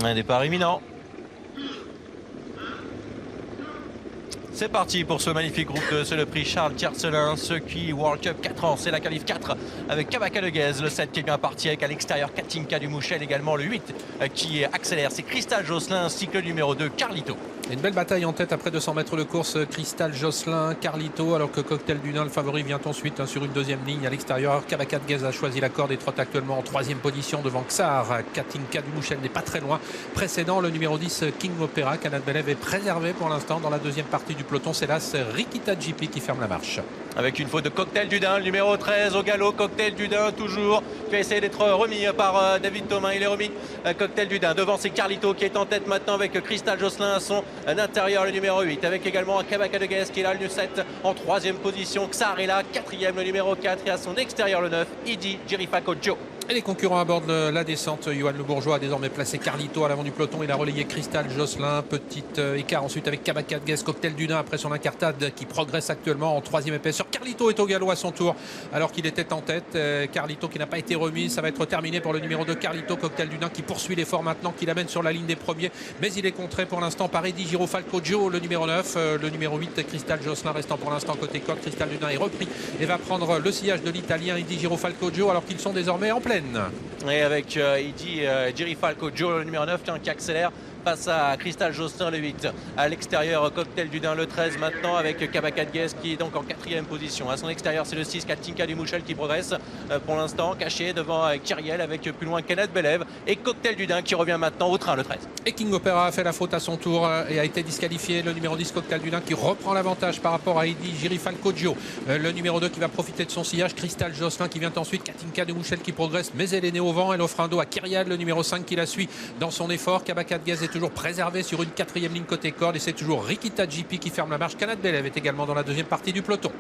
Un départ imminent. C'est parti pour ce magnifique groupe 2, c'est le prix Charles Tiercelin, Ski World Cup 4 ans, c'est la qualif 4 avec Kabaka de Guez, le 7 qui est bien parti avec à l'extérieur Katinka du Mouchel, également le 8 qui accélère, c'est Cristal Josselin ainsi que le numéro 2 Carlito. Une belle bataille en tête après 200 mètres de course, Cristal Josselin, Carlito, alors que Cocktail du Nain, le favori, vient ensuite sur une deuxième ligne à l'extérieur. Kabaka de Guez a choisi la corde et trotte actuellement en troisième position devant Xar. Katinka du Mouchel n'est pas très loin. Précédent, le numéro 10 King Opera, Canad Belev est préservé pour l'instant dans la deuxième partie du peloton. C'est là Rikita JP qui ferme la marche. Avec une faute de Cocktail du Dain, le numéro 13 au galop, Cocktail du Dain toujours, qui va essayer d'être remis par David Thomas. Il est remis, Cocktail du Dain. Devant c'est Carlito qui est en tête maintenant avec Cristal Josselin à son intérieur, le numéro 8. Avec également Kabaka de Guez qui est là, le 7 en troisième position. Xar est là, quatrième, le numéro 4. Et à son extérieur, le 9, Idi Jirifako Joe. Et les concurrents abordent la descente. Johan Le Bourgeois a désormais placé Carlito à l'avant du peloton. Il a relayé Cristal Josselin. Petit écart ensuite avec Kabaka de Guez, Cocktail du Dain après son incartade qui progresse actuellement en troisième épaisseur. Carlito est au galop à son tour alors qu'il était en tête. Carlito qui n'a pas été remis. Ça va être terminé pour le numéro 2 Carlito. Cocktail du Dain qui poursuit l'effort maintenant, qui l'amène sur la ligne des premiers. Mais il est contré pour l'instant par Eddie Girofalco Joe, le numéro 9. Le numéro 8 Cristal Josselin restant pour l'instant côté corde. Cristal du Dain est repris et va prendre le sillage de l'Italien Eddie Girofalco Joe alors qu'ils sont désormais en pleine. Et avec Idi Jirifalco Joe, le numéro 9 qui accélère face à Cristal Josselin, le 8. À l'extérieur, Cocktail du Dain, le 13 maintenant avec Kabaka de Guez qui est donc en quatrième position. À son extérieur, c'est le 6 Katinka du Mouchel qui progresse pour l'instant, caché devant Kyriel avec plus loin Canad Belev et Cocktail du Dain qui revient maintenant au train, le 13. Et King Opera a fait la faute à son tour et a été disqualifié. Le numéro 10 Cocktail du Dain qui reprend l'avantage par rapport à Eddie Girifalco Joe. Le numéro 2 qui va profiter de son sillage, Cristal Josselin qui vient ensuite, Katinka du Mouchel qui progresse, mais elle est née au vent. Elle offre un dos à Kyriel, le numéro 5 qui la suit dans son effort. Kabaka de Guez est toujours préservé sur une quatrième ligne côté corde et c'est toujours Rikita JP qui ferme la marche. Canad Belev est également dans la deuxième partie du peloton.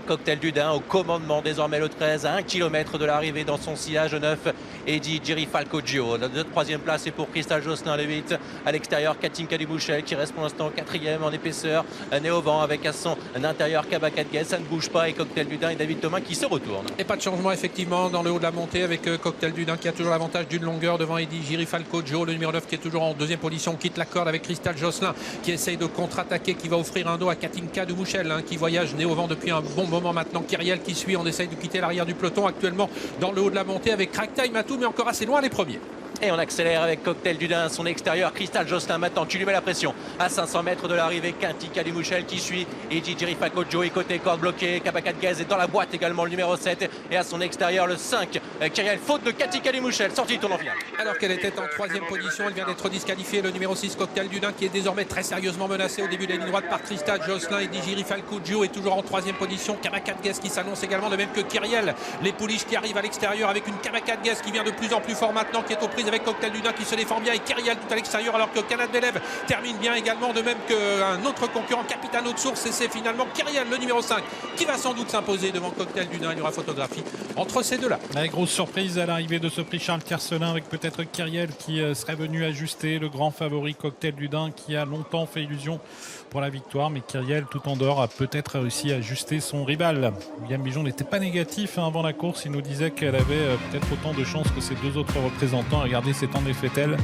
Cocktail du Dain au commandement désormais, le 13 à 1 km de l'arrivée dans son sillage, 9 Eddie Jirifalco Gio. La troisième place est pour Cristal Josselin, le 8 à l'extérieur Katinka du Mouchel qui reste pour l'instant quatrième en épaisseur, né au vent avec à son intérieur Kabaka de Guez. Ça ne bouge pas et Cocktail du Dain et David Thomas qui se retournent. Et pas de changement effectivement dans le haut de la montée avec Cocktail du Dain qui a toujours l'avantage d'une longueur devant Eddie Girifalco Gio. Le numéro 9 qui est toujours en deuxième position quitte la corde avec Cristal Josselin qui essaye de contre-attaquer, qui va offrir un dos à Katinka du Mouchel qui voyage né au vent depuis un bon moment maintenant. Kyriel qui suit, on essaye de quitter l'arrière du peloton actuellement dans le haut de la montée avec Crack Time à tout, mais encore assez loin les premiers. Et on accélère avec Cocktail du Dain, son extérieur, Cristal Josselin maintenant qui lui met la pression à 500 mètres de l'arrivée. Katinka du Mouchel qui suit Eddie Jirifalco Joe et côté corde bloqué. Kabaka de Guez est dans la boîte également, le numéro 7 et à son extérieur le 5 Kyriel, faute de Katinka du Mouchel, sortie du tournant final. Alors qu'elle était en troisième position, elle vient d'être disqualifiée. Le numéro 6 Cocktail du Dain qui est désormais très sérieusement menacé au début de la ligne droite par Cristal Josselin. Eddie Girifalco Joe est toujours en troisième position. Kabaka de Guez qui s'annonce également, de même que Kyriel. Les pouliches qui arrivent à l'extérieur avec une Kabaka de Guez qui vient de plus en plus fort maintenant, qui est aux prises avec Cocktail du Dain qui se défend bien et Kyriel tout à l'extérieur alors que Canad Belev termine bien également, de même qu'un autre concurrent Capitano de Source, et c'est finalement Kyriel le numéro 5 qui va sans doute s'imposer devant Cocktail du Dain. Il y aura photographie entre ces deux-là. Une grosse surprise à l'arrivée de ce prix Charles Tiercelin avec peut-être Kyriel qui serait venu ajuster le grand favori Cocktail du Dain qui a longtemps fait illusion pour la victoire, mais Kyriel tout en dehors a peut-être réussi à ajuster son rival. William Bijon n'était pas négatif avant la course, il nous disait qu'elle avait peut-être autant de chances que ses deux autres représentants. Regardez, c'est en effet elle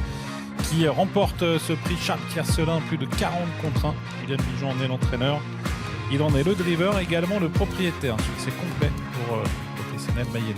qui remporte ce prix Charles Tiercelin, plus de 40 contre 1. William Bijon en est l'entraîneur, il en est le driver, également le propriétaire. Un succès complet pour le professionnel mayennais.